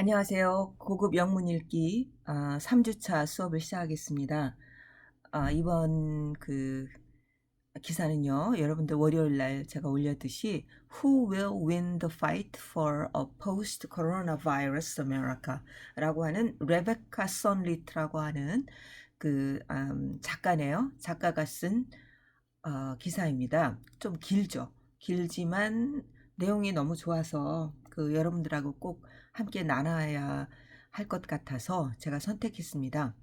안녕하세요. 고급 영문 읽기 3주차 수업을 시작하겠습니다. 이번 기사는요. 여러분들 월요일 날 제가 올렸듯이 Who will win the fight for a post-coronavirus America? 라고 하는 레베카 선리트라고 하는 작가네요. 작가가 쓴 기사입니다. 좀 길죠. 길지만 내용이 너무 좋아서 여러분들하고 꼭 함께 나눠야 할 것 같아서 제가 선택했습니다.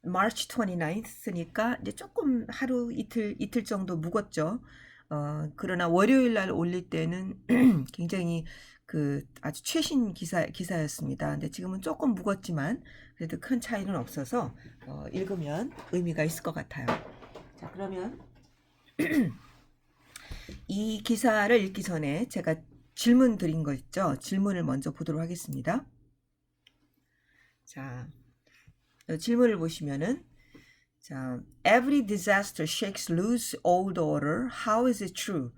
March 29th니까 이제 조금 하루 이틀 정도 묵었죠. 그러나 월요일 날 올릴 때는 굉장히 아주 최신 기사였습니다. 근데 지금은 조금 묵었지만 그래도 큰 차이는 없어서 읽으면 의미가 있을 것 같아요. 자, 그러면 이 기사를 읽기 전에 제가 질문 드린 거 있죠? 질문을 먼저 보도록 하겠습니다. 자, 질문을 보시면은 every disaster shakes loose old order. How is it true?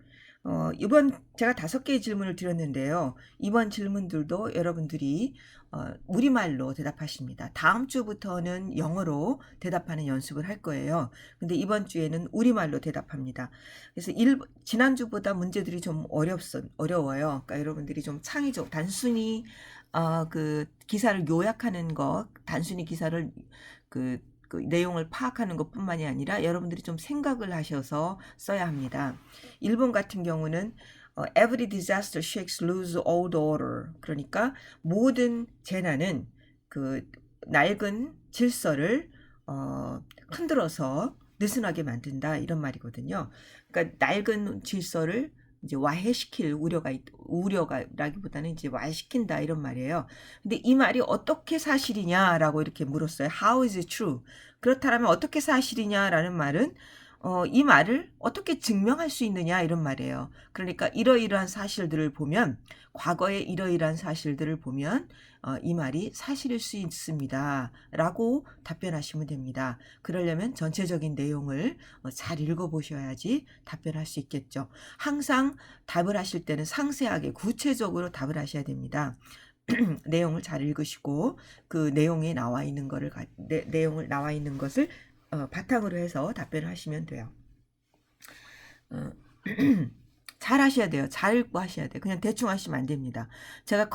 이번 제가 5개의 질문을 드렸는데요. 이번 질문들도 여러분들이 우리말로 대답하십니다. 다음 주부터는 영어로 대답하는 연습을 할 거예요. 근데 이번 주에는 우리말로 대답합니다. 그래서 지난주보다 문제들이 좀 어려워요. 그러니까 여러분들이 좀 창의적, 단순히 기사를 요약하는 거, 단순히 기사를 그 내용을 파악하는 것뿐만이 아니라 여러분들이 좀 생각을 하셔서 써야 합니다. 일본 같은 경우는 every disaster shakes loose old order. 그러니까 모든 재난은 낡은 질서를 흔들어서 느슨하게 만든다 이런 말이거든요. 그러니까 낡은 질서를 이제 와해시킬 우려가라기보다는 이제 와해시킨다 이런 말이에요. 근데 이 말이 어떻게 사실이냐라고 이렇게 물었어요. How is it true? 그렇다면 어떻게 사실이냐라는 말은 이 말을 어떻게 증명할 수 있느냐 이런 말이에요. 그러니까 이러이러한 사실들을 보면 과거의 이러이러한 사실들을 보면 이 말이 사실일 수 있습니다. 라고 답변하시면 됩니다. 그러려면 전체적인 내용을 잘 읽어보셔야지 답변할 수 있겠죠. 항상 답을 하실 때는 상세하게 구체적으로 답을 하셔야 됩니다. 내용을 잘 읽으시고 그 내용에 나와 있는 내용을 나와 있는 것을 바탕으로 해서 답변을 하시면 돼요. 잘 하셔야 돼요. 잘 읽고 하셔야 돼요. 그냥 대충 하시면 안 됩니다. 제가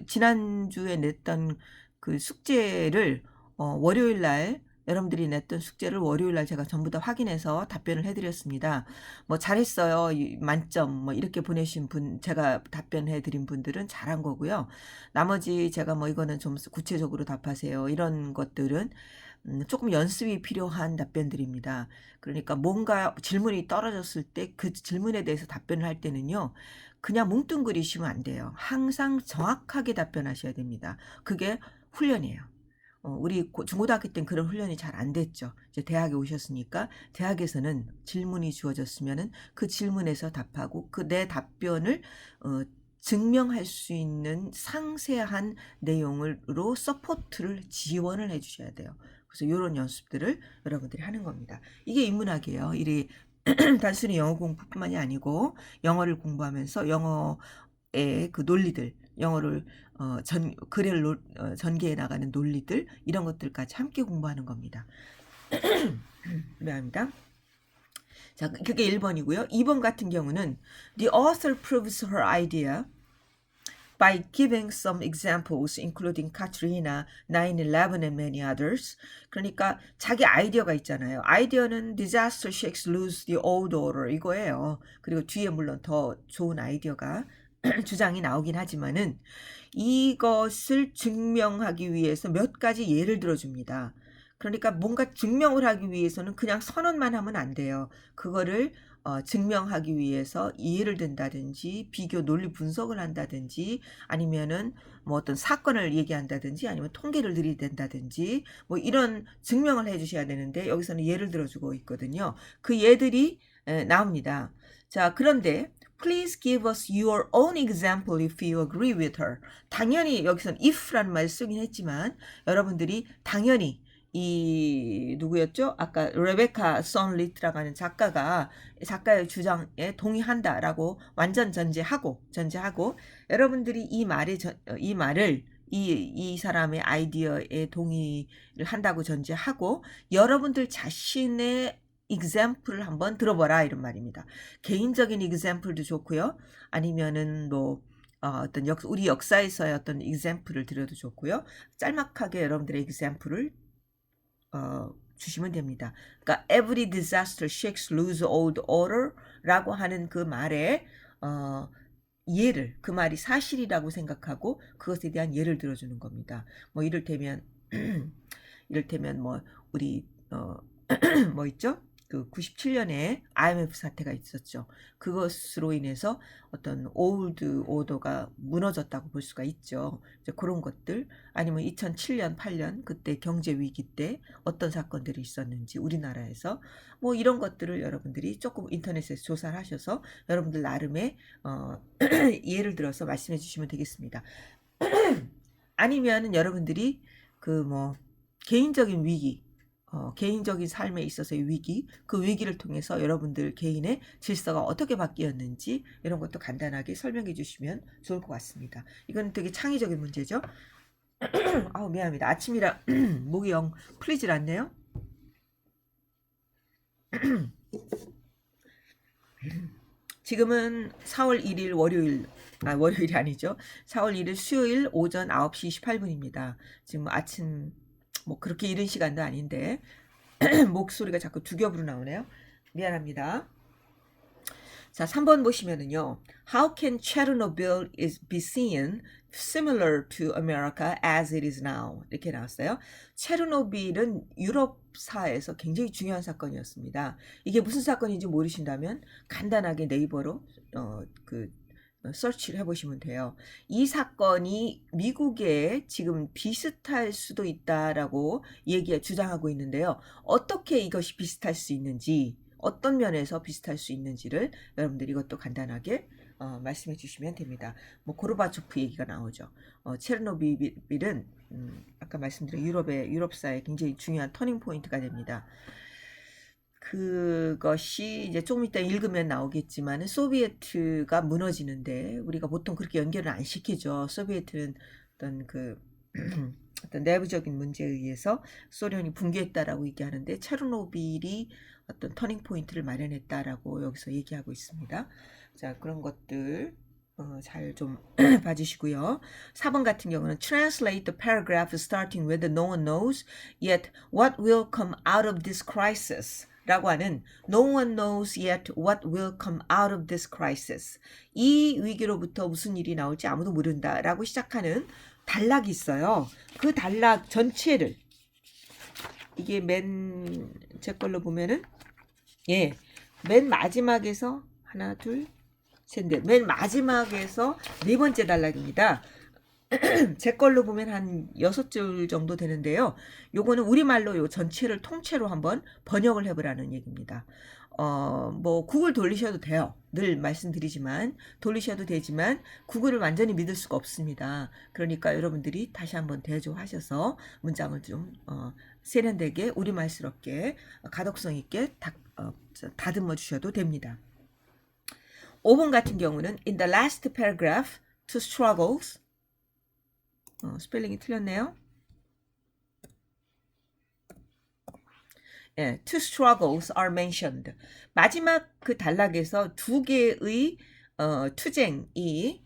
지난주에 냈던 그 숙제를 월요일 날 여러분들이 냈던 숙제를 월요일 날 제가 전부 다 확인해서 답변을 해드렸습니다. 뭐 잘했어요. 만점 뭐 이렇게 보내신 분 제가 답변해 드린 분들은 잘한 거고요. 나머지 제가 뭐 이거는 좀 구체적으로 답하세요. 이런 것들은 조금 연습이 필요한 답변들입니다. 그러니까 뭔가 질문이 떨어졌을 때 그 질문에 대해서 답변을 할 때는요. 그냥 뭉뚱그리시면 안 돼요. 항상 정확하게 답변하셔야 됩니다. 그게 훈련이에요. 우리 중고등학교 때는 그런 훈련이 잘 안 됐죠. 이제 대학에 오셨으니까 대학에서는 질문이 주어졌으면은 그 질문에서 답하고 그 내 답변을 증명할 수 있는 상세한 내용으로 지원을 해주셔야 돼요. 그래서 이런 연습들을 여러분들이 하는 겁니다. 이게 인문학이에요. 이 단순히 영어 공부뿐만이 아니고 영어를 공부하면서 영어의 그 논리들, 영어를 글을 전개해 나가는 논리들 이런 것들까지 함께 공부하는 겁니다. 미안합니다. 자, 그게 1번이고요. 2번 같은 경우는 The author proves her idea by giving some examples including Katrina, 9/11 and many others. 그러니까 자기 아이디어가 있잖아요. 아이디어는 disaster shakes loose the old order 이거예요. 그리고 뒤에 물론 더 좋은 아이디어가 주장이 나오긴 하지만은 이것을 증명하기 위해서 몇 가지 예를 들어줍니다. 그러니까 뭔가 증명을 하기 위해서는 그냥 선언만 하면 안 돼요. 그거를 증명하기 위해서 이해를 든다든지 비교 논리 분석을 한다든지 아니면은 뭐 어떤 사건을 얘기한다든지 아니면 통계를 들이댄다든지 뭐 이런 증명을 해주셔야 되는데 여기서는 예를 들어주고 있거든요. 그 예들이 나옵니다. 자, 그런데 Please give us your own example if you agree with her. 당연히 여기서는 if라는 말을 쓰긴 했지만 여러분들이 당연히 이 누구였죠? 아까 레베카 선리트라고 하는 작가가 작가의 주장에 동의한다라고 완전 전제하고 여러분들이 이 말을 이 사람의 아이디어에 동의를 한다고 전제하고 여러분들 자신의 example을 한번 들어보라 이런 말입니다. 개인적인 example도 좋고요. 아니면은 뭐 어떤 우리 역사에서의 어떤 example을 들어도 좋고요. 짤막하게 여러분들의 example을 주시면 됩니다. 그러니까 every disaster shakes loose old order라고 하는 그 말에 예를 그 말이 사실이라고 생각하고 그것에 대한 예를 들어주는 겁니다. 뭐 이를테면 뭐 우리 뭐 있죠? 그 97년에 IMF 사태가 있었죠. 그것으로 인해서 어떤 올드 오더가 무너졌다고 볼 수가 있죠. 이제 그런 것들 아니면 2007년, 8년 그때 경제 위기 때 어떤 사건들이 있었는지 우리나라에서 뭐 이런 것들을 여러분들이 조금 인터넷에서 조사를 하셔서 여러분들 나름의 예를 들어서 말씀해 주시면 되겠습니다. 아니면은 여러분들이 그 뭐 개인적인 위기 개인적인 삶에 있어서의 위기, 그 위기를 통해서 여러분들 개인의 질서가 어떻게 바뀌었는지 이런 것도 간단하게 설명해 주시면 좋을 것 같습니다. 이건 되게 창의적인 문제죠. 아우 미안합니다. 아침이라 목이 영 풀리질 않네요. 지금은 4월 1일 월요일이 아니죠. 4월 1일 수요일 오전 9시 28분입니다. 지금 아침 뭐 그렇게 이른 시간도 아닌데 목소리가 자꾸 두 겹으로 나오네요. 미안합니다. 자, 3번 보시면은요. How can Chernobyl be seen similar to America as it is now? 이렇게 나왔어요. 체르노빌은 유럽사에서 굉장히 중요한 사건이었습니다. 이게 무슨 사건인지 모르신다면 간단하게 네이버로 서치를 해보시면 돼요. 이 사건이 미국에 지금 비슷할 수도 있다라고 주장하고 있는데요. 어떻게 이것이 비슷할 수 있는지, 어떤 면에서 비슷할 수 있는지를 여러분들이 이것도 간단하게 말씀해 주시면 됩니다. 뭐 고르바초프 얘기가 나오죠. 체르노빌은 아까 말씀드린 유럽사의 굉장히 중요한 터닝 포인트가 됩니다. 그것이 이제 조금 이따 읽으면 나오겠지만 소비에트가 무너지는데 우리가 보통 그렇게 연결을 안 시키죠. 소비에트는 어떤 어떤 내부적인 문제에 의해서 소련이 붕괴했다라고 얘기하는데 체르노빌이 어떤 터닝 포인트를 마련했다라고 여기서 얘기하고 있습니다. 자, 그런 것들 잘 좀 봐주시고요. 4번 같은 경우는 translate the paragraph starting with no one knows yet what will come out of this crisis 라고 하는 no one knows yet what will come out of this crisis. 이 위기로부터 무슨 일이 나올지 아무도 모른다 라고 시작하는 단락이 있어요. 그 단락 전체를 이게 제 걸로 보면은 맨 마지막에서 하나 둘 셋 넷 맨 마지막에서 네 번째 단락입니다. 제 걸로 보면 한 6줄 정도 되는데요. 요거는 우리말로 요 전체를 통째로 한번 번역을 해보라는 얘기입니다. 뭐 구글 돌리셔도 돼요. 늘 말씀드리지만 돌리셔도 되지만 구글을 완전히 믿을 수가 없습니다. 그러니까 여러분들이 다시 한번 대조하셔서 문장을 좀 세련되게 우리말스럽게 가독성 있게 다듬어 주셔도 됩니다. 5번 같은 경우는 in the last paragraph two struggles 스펠링이 틀렸네요. two struggles are mentioned. 마지막 그 단락에서 두 개의 투쟁이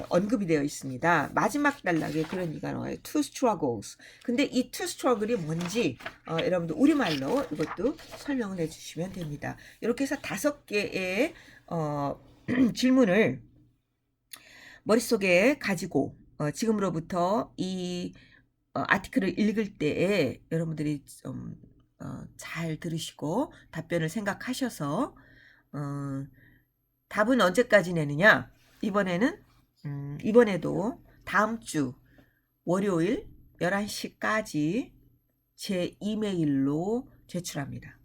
언급이 되어 있습니다. 마지막 단락에 그런 얘기가 나와요. two struggles. 근데 이 two struggle이 뭔지 여러분들 우리말로 이것도 설명을 해주시면 됩니다. 이렇게 해서 5개의 질문을 머릿속에 가지고 지금으로부터 이 아티클을 읽을 때에 여러분들이 좀 잘 들으시고 답변을 생각하셔서 답은 언제까지 내느냐? 이번에도 다음 주 월요일 11시까지 제 이메일로 제출합니다.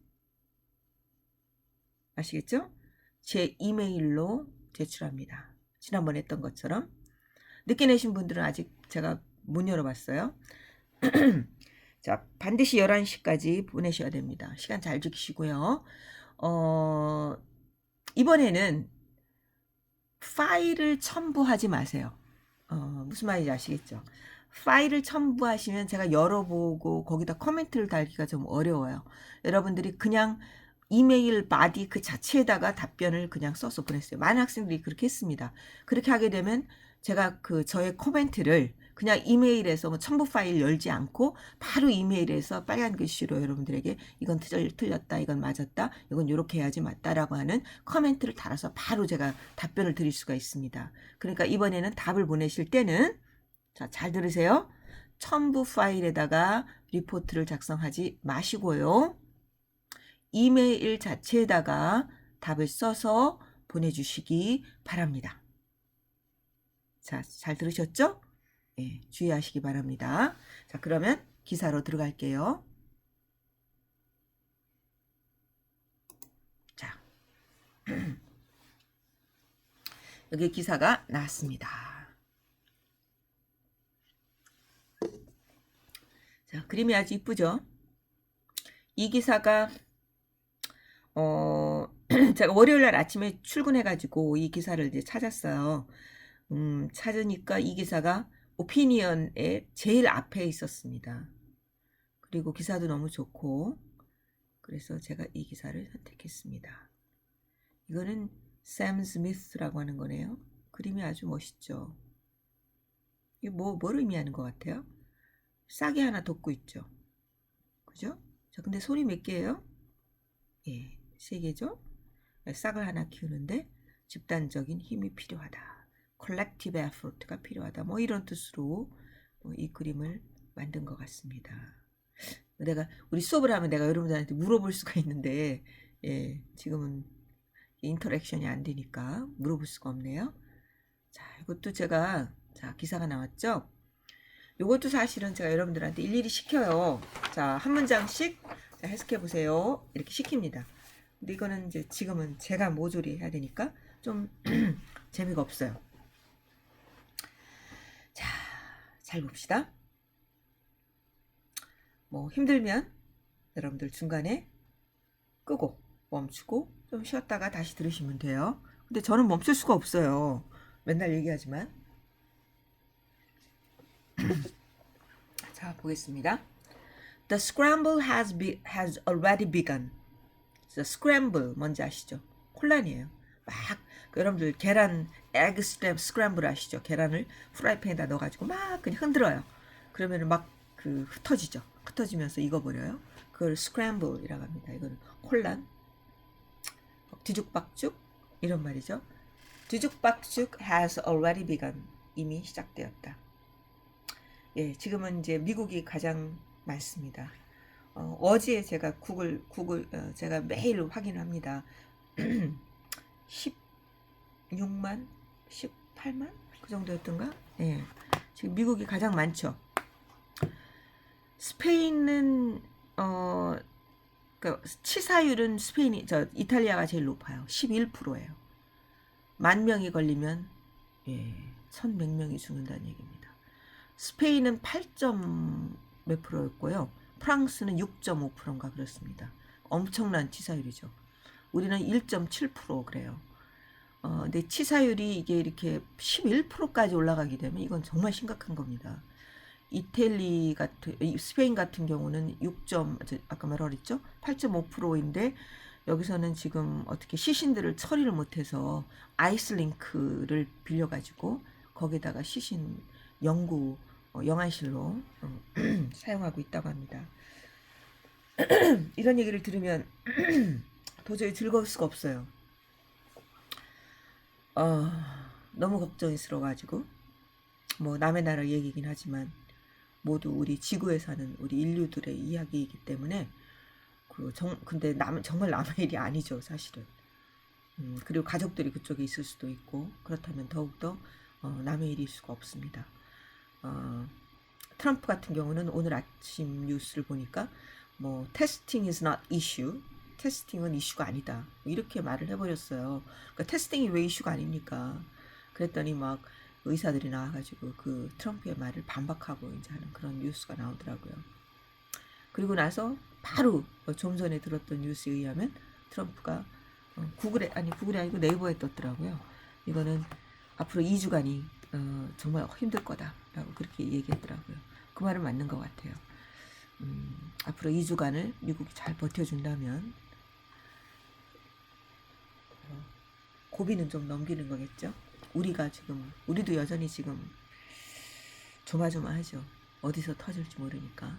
아시겠죠? 제 이메일로 제출합니다. 지난번에 했던 것처럼. 늦게 내신 분들은 아직 제가 못 열어봤어요. 자, 반드시 11시까지 보내셔야 됩니다. 시간 잘 지키시고요. 이번에는 파일을 첨부하지 마세요. 무슨 말인지 아시겠죠? 파일을 첨부하시면 제가 열어보고 거기다 코멘트를 달기가 좀 어려워요. 여러분들이 그냥 이메일 바디 그 자체에다가 답변을 그냥 써서 보냈어요. 많은 학생들이 그렇게 했습니다. 그렇게 하게 되면 제가 저의 코멘트를 그냥 이메일에서 뭐 첨부 파일 열지 않고 바로 이메일에서 빨간 글씨로 여러분들에게 이건 틀렸다, 이건 맞았다, 이건 이렇게 해야지 맞다라고 하는 코멘트를 달아서 바로 제가 답변을 드릴 수가 있습니다. 그러니까 이번에는 답을 보내실 때는, 자, 잘 들으세요. 첨부 파일에다가 리포트를 작성하지 마시고요. 이메일 자체에다가 답을 써서 보내주시기 바랍니다. 자, 잘 들으셨죠? 예, 주의하시기 바랍니다. 자, 그러면 기사로 들어갈게요. 자, 여기 기사가 나왔습니다. 자, 그림이 아주 이쁘죠? 이 기사가 제가 월요일날 아침에 출근해가지고 이 기사를 이제 찾았어요. 찾으니까 이 기사가 오피니언의 제일 앞에 있었습니다. 그리고 기사도 너무 좋고, 그래서 제가 이 기사를 선택했습니다. 이거는 샘 스미스라고 하는 거네요. 그림이 아주 멋있죠. 이게 뭘 의미하는 것 같아요? 싹이 하나 돋고 있죠. 그죠? 자, 근데 소리 몇 개예요? 예, 3개죠? 싹을 하나 키우는데 집단적인 힘이 필요하다. collective effort가 필요하다. 뭐 이런 뜻으로 이 그림을 만든 것 같습니다. 내가 우리 수업을 하면 내가 여러분들한테 물어볼 수가 있는데, 예, 지금은 인터랙션이 안 되니까 물어볼 수가 없네요. 자, 이것도 제가, 자, 기사가 나왔죠? 이것도 사실은 제가 여러분들한테 일일이 시켜요. 자, 한 문장씩 해석해 보세요. 이렇게 시킵니다. 근데 이거는 이제 지금은 제가 모조리 해야 되니까 좀 재미가 없어요. 자, 잘 봅시다. 뭐 힘들면 여러분들 중간에 끄고 멈추고 좀 쉬었다가 다시 들으시면 돼요. 근데 저는 멈출 수가 없어요. 맨날 얘기하지만. 자, 보겠습니다. The scramble has already begun. The scramble 뭔지 아시죠? 혼란이에요. 막 여러분들 계란 에그 스크램블 아시죠? 계란을 프라이팬에다 넣어가지고 막 그냥 흔들어요. 그러면 막 흩어지죠. 흩어지면서 익어버려요. 그걸 스크램블이라고 합니다. 이거는 혼란, 뒤죽박죽 이런 말이죠. 뒤죽박죽 has already begun. 이미 시작되었다. 예, 지금은 이제 미국이 가장 많습니다. 어제 제가 구글 제가 매일 확인을 합니다. 16만, 18만 그 정도였던가? 예, 지금 미국이 가장 많죠. 스페인은 그러니까 치사율은 이탈리아가 제일 높아요. 11%예요. 10,000명이 걸리면 1,100 명이 죽는다는 얘기입니다. 스페인은 8점 몇 프로였고요. 프랑스는 6.5%인가 그렇습니다. 엄청난 치사율이죠. 우리는 1.7% 그래요. 근데 치사율이 이게 이렇게 11%까지 올라가게 되면 이건 정말 심각한 겁니다. 스페인 같은 경우는 아까 뭐라 그랬죠? 8.5%인데 여기서는 지금 어떻게 시신들을 처리를 못해서 아이스링크를 빌려가지고 거기다가 시신 영안실로 사용하고 있다고 합니다. 이런 얘기를 들으면 도저히 즐거울 수가 없어요. 너무 걱정스러워가지고 뭐 남의 나라 얘기긴 하지만 모두 우리 지구에 사는 우리 인류들의 이야기이기 때문에 근데 정말 남의 일이 아니죠, 사실은. 그리고 가족들이 그쪽에 있을 수도 있고 그렇다면 더욱더 남의 일일 수가 없습니다. 트럼프 같은 경우는 오늘 아침 뉴스를 보니까 뭐 testing is not issue, 테스팅은 이슈가 아니다 이렇게 말을 해버렸어요. 그러니까 테스팅이 왜 이슈가 아닙니까? 그랬더니 막 의사들이 나와가지고 그 트럼프의 말을 반박하고 이제 하는 그런 뉴스가 나오더라고요. 그리고 나서 바로 좀 전에 들었던 뉴스에 의하면 트럼프가 구글이 아니고 네이버에 떴더라고요. 이거는 앞으로 2주간이 정말 힘들 거다라고 그렇게 얘기했더라고요. 그 말은 맞는 것 같아요. 앞으로 2주간을 미국이 잘 버텨준다면 고비는 좀 넘기는 거겠죠. 우리도 여전히 지금 조마조마하죠. 어디서 터질지 모르니까.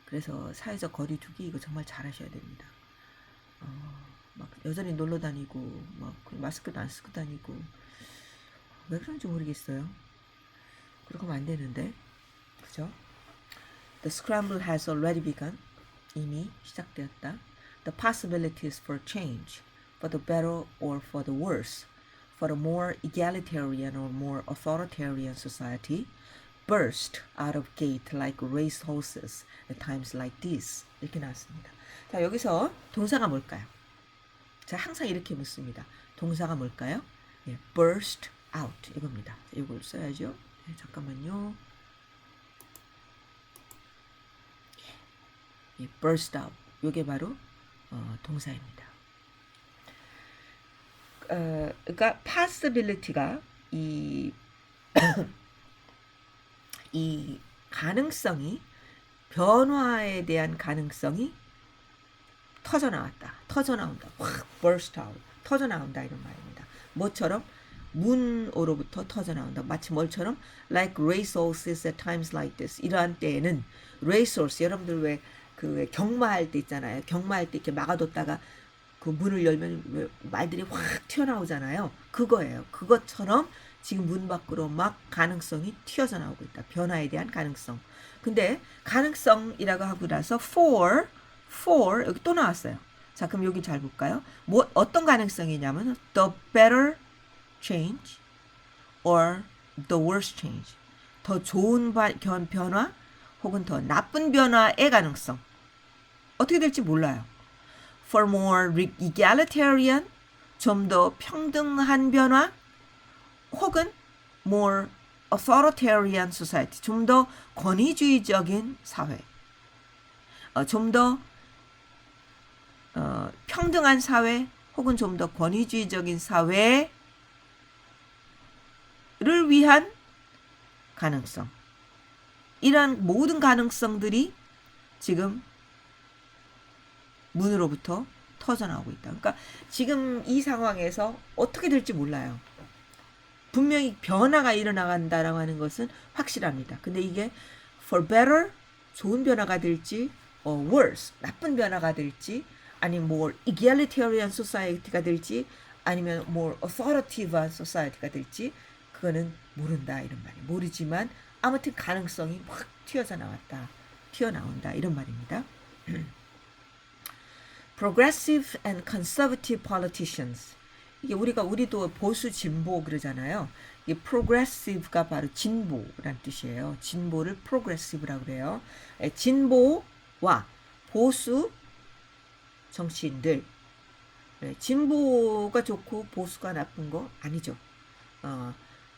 그래서 사회적 거리두기 이거 정말 잘 하셔야 됩니다. 막 여전히 놀러 다니고 막 마스크도 안 쓰고 다니고 왜 그런지 모르겠어요. 그렇게 하면 안 되는데, 그죠? The scramble has already begun. 이미 시작되었다. The possibilities for change, for the better or for the worse, for a more egalitarian or more authoritarian society, burst out of gate like racehorses at times like this. 이렇게 나왔습니다. 자, 여기서 동사가 뭘까요? 제가 항상 이렇게 묻습니다. 동사가 뭘까요? 예, burst out 이겁니다. 이걸 써야죠. 네, 잠깐만요. 예, burst out. 이게 바로 동사입니다. 그러니까 possibility가 이 가능성이 변화에 대한 가능성이 터져나온다. 확 burst out. 터져나온다 이런 말입니다. 뭐처럼? 문으로부터 터져나온다. 마치 뭘처럼? Like racehorses at times like this. 이러한 때에는 racehorse 여러분들 왜 그 경마할 때 있잖아요. 경마할 때 이렇게 막아뒀다가 그 문을 열면 왜 말들이 확 튀어나오잖아요. 그거예요. 그것처럼 지금 문 밖으로 막 가능성이 튀어져 나오고 있다. 변화에 대한 가능성. 근데 가능성이라고 하고 나서 for 여기 또 나왔어요. 자, 그럼 여기 잘 볼까요? 뭐 어떤 가능성이냐면 the better change or the worse change. 더 좋은 변화 혹은 더 나쁜 변화의 가능성. 어떻게 될지 몰라요. For more egalitarian, 좀 더 평등한 변화 혹은 more authoritarian society, 좀 더 권위주의적인 사회, 좀 더 평등한 사회 혹은 좀 더 권위주의적인 사회를 위한 가능성. 이런 모든 가능성들이 지금 문으로부터 터져나오고 있다. 그러니까 지금 이 상황에서 어떻게 될지 몰라요. 분명히 변화가 일어나간다라고 하는 것은 확실합니다. 근데 이게 for better, 좋은 변화가 될지, worse, 나쁜 변화가 될지, 아니면 more egalitarian society가 될지, 아니면 more authoritative society가 될지, 그거는 모른다 이런 말이 모르지만 아무튼 가능성이 확 튀어나온다 이런 말입니다. Progressive and conservative politicians. 이게 우리도 보수 진보 그러잖아요. 이 progressive가 바로 진보란 뜻이에요. 진보를 progressive라고 그래요. 진보와 보수 정치인들. 진보가 좋고 보수가 나쁜 거 아니죠.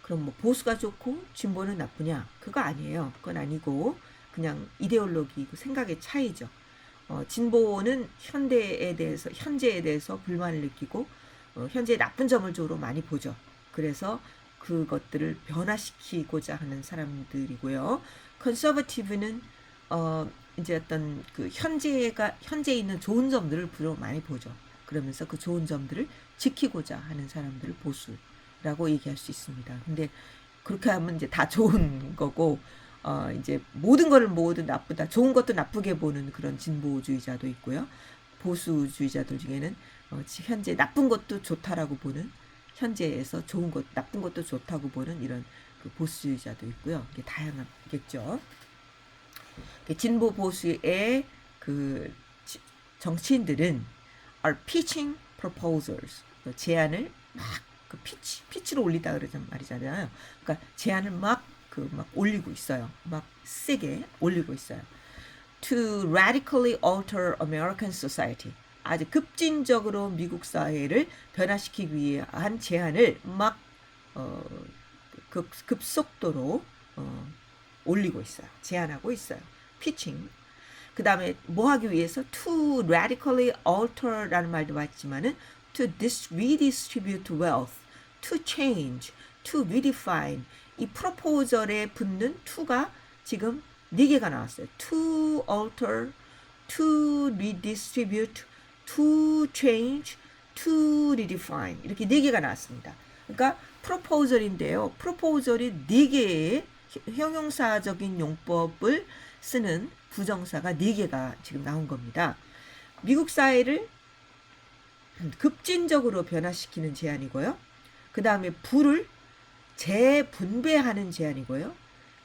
그럼 뭐 보수가 좋고 진보는 나쁘냐? 그거 아니에요. 그건 아니고 그냥 이데올로기고 생각의 차이죠. 진보는 현재에 대해서 불만을 느끼고 현재의 나쁜 점을 주로 많이 보죠. 그래서 그것들을 변화시키고자 하는 사람들이고요. 컨서버티브는 이제 어떤 그 현재에 있는 좋은 점들을 주로 많이 보죠. 그러면서 그 좋은 점들을 지키고자 하는 사람들을 보수라고 얘기할 수 있습니다. 근데 그렇게 하면 이제 다 좋은 거고 이제 모든 거를 모두 나쁘다, 좋은 것도 나쁘게 보는 그런 진보주의자도 있고요. 보수주의자들 중에는 현재 나쁜 것도 좋다라고 보는, 현재에서 좋은 것, 나쁜 것도 좋다고 보는 이런 그 보수주의자도 있고요. 이게 다양하겠죠. 진보 보수의 그 정치인들은 are pitching proposals, 제안을 막 그 피치로 올리다 그러는 말이잖아요. 그러니까 제안을 막 올리고 있어요. 막 세게 올리고 있어요. To radically alter American society. 아주 급진적으로 미국 사회를 변화시키기 위한 제안을 막 급속도로 올리고 있어요. 제안하고 있어요. Pitching. 그 다음에 뭐 하기 위해서 to radically alter라는 말도 맞지만은 to redistribute wealth, to change, to redefine. 이 프로포절에 붙는 to가 지금 4개가 나왔어요. to alter, to redistribute, to change, to redefine. 이렇게 4개가 나왔습니다. 그러니까 프로포절인데요. 프로포절이 4개의 형용사적인 용법을 쓰는 부정사가 4개가 지금 나온 겁니다. 미국 사회를 급진적으로 변화시키는 제안이고요. 그 다음에 부를 재분배하는 제안이고요.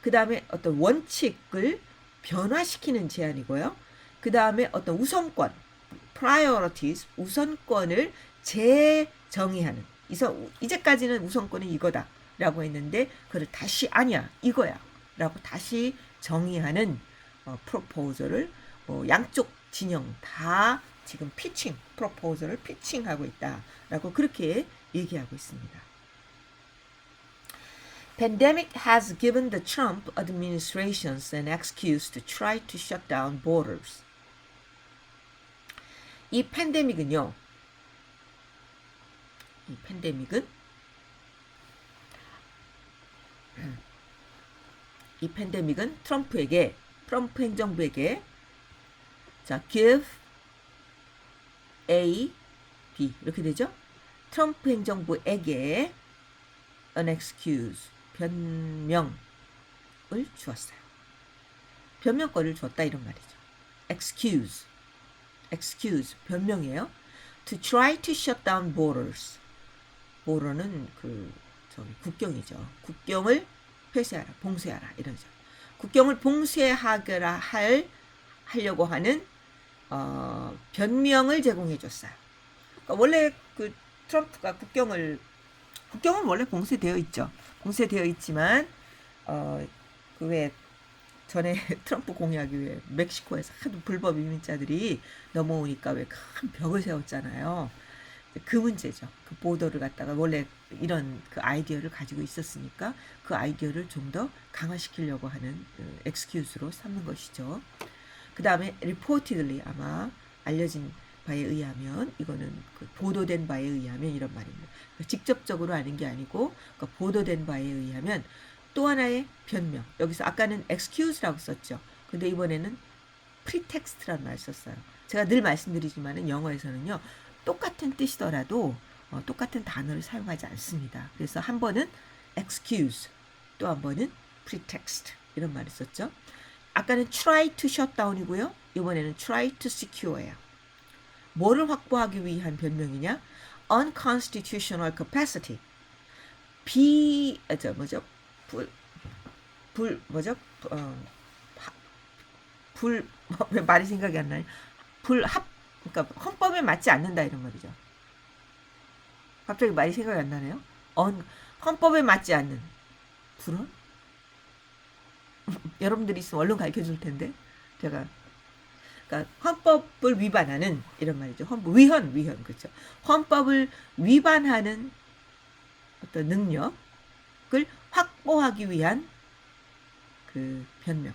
그 다음에 어떤 원칙을 변화시키는 제안이고요. 그 다음에 어떤 우선권, priorities, 우선권을 재정의하는. 이제까지는 우선권이 이거다 라고 했는데 그걸 다시 아니야 이거야 라고 다시 정의하는 프로포저를 양쪽 진영 다 지금 프로포저를 피칭하고 있다 라고 그렇게 얘기하고 있습니다. Pandemic has given the Trump administration an excuse to try to shut down borders. 이 팬데믹은 트럼프 행정부에게 자, give A, B 이렇게 되죠? 트럼프 행정부에게 an excuse, 변명을 주었어요. 변명권을 줬다 이런 말이죠. excuse, 변명이에요. To try to shut down borders. border는 국경이죠. 국경을 폐쇄하라, 봉쇄하라 이러죠. 국경을 봉쇄하거라 하려고 하는 변명을 제공해 줬어요. 그러니까 원래 트럼프가 국경은 원래 봉쇄되어 있죠. 봉쇄되어 있지만 왜 전에 트럼프 공약이 왜 멕시코에서 하도 불법 이민자들이 넘어오니까 왜 큰 벽을 세웠잖아요. 그 문제죠. 그 보더를 갖다가 원래 이런 아이디어를 가지고 있었으니까 그 아이디어를 좀 더 강화시키려고 하는 엑스큐즈로 삼는 것이죠. 그 다음에 reportedly 아마 알려진 바에 의하면 이거는 보도된 바에 의하면 이런 말입니다. 직접적으로 아는 게 아니고 보도된 바에 의하면 또 하나의 변명. 여기서 아까는 excuse라고 썼죠. 근데 이번에는 pretext라는 말을 썼어요. 제가 늘 말씀드리지만은 영어에서는요. 똑같은 뜻이더라도 똑같은 단어를 사용하지 않습니다. 그래서 한 번은 excuse, 또 한 번은 pretext 이런 말을 썼죠. 아까는 try to shut down이고요. 이번에는 try to secure예요. 뭐를 확보하기 위한 변명이냐? unconstitutional capacity. 왜 말이 생각이 안 나요? 그러니까 헌법에 맞지 않는다 이런 말이죠. 갑자기 말이 생각이 안 나네요. 헌법에 맞지 않는 불은? 여러분들이 있으면 얼른 가르쳐줄 텐데 제가 그러니까 헌법을 위반하는 이런 말이죠. 위헌 그렇죠. 헌법을 위반하는 어떤 능력을 확보하기 위한 변명.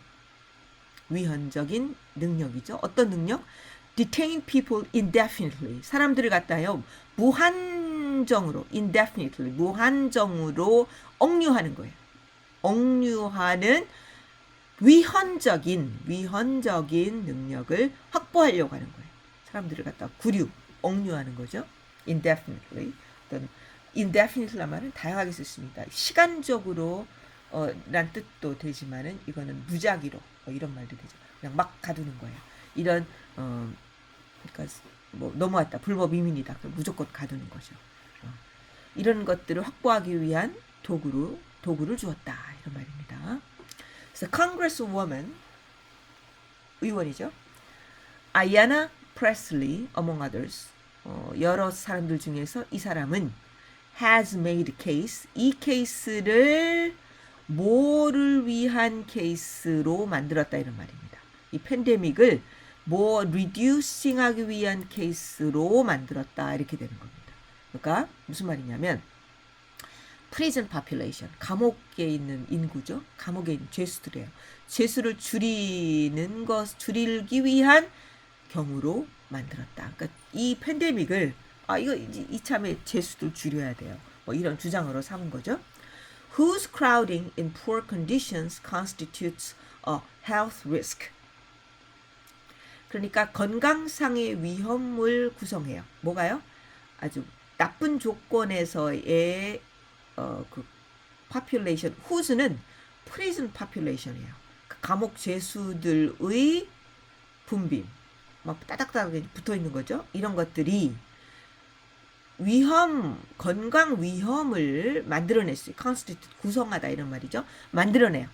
위헌적인 능력이죠. 어떤 능력? Detain people indefinitely. 사람들을 갖다요 무한정으로 indefinitely 무한정으로 억류하는 거예요. 억류하는 위헌적인 능력을 확보하려고 하는 거예요. 사람들을 갖다 억류하는 거죠. indefinitely. 어떤 indefinitely란 말은 다양하게 쓰습니다. 시간적으로 란 뜻도 되지만은 이거는 무작위로 이런 말도 되죠. 그냥 막 가두는 거예요. 이런 그러니까 넘어왔다 불법 이민이다. 무조건 가두는 거죠. 이런 것들을 확보하기 위한 도구를 주었다 이런 말입니다. 그래서 Congresswoman 의원이죠. 아이아나 프레슬리 among others 여러 사람들 중에서 이 사람은 has made case 이 케이스를 뭐를 위한 케이스로 만들었다 이런 말입니다. 이 팬데믹을 reducing하기 위한 케이스로 만들었다 이렇게 되는 겁니다. 그러니까 무슨 말이냐면 prison population, 감옥에 있는 인구죠. 감옥에 있는 죄수들이에요. 죄수를 줄이기 위한 경우로 만들었다. 그러니까 이 팬데믹을 이거 이참에 죄수들 줄여야 돼요. 뭐 이런 주장으로 삼은 거죠. Whose crowding in poor conditions constitutes a health risk. 그러니까 건강상의 위험을 구성해요. 뭐가요? 아주 나쁜 조건에서의 그 population, whose는 prison population이에요. 감옥 죄수들의 분빈, 막 따닥따닥 붙어 있는 거죠. 이런 것들이 건강 위험을 만들어낼 수, constitute, 구성하다 이런 말이죠. 만들어내요.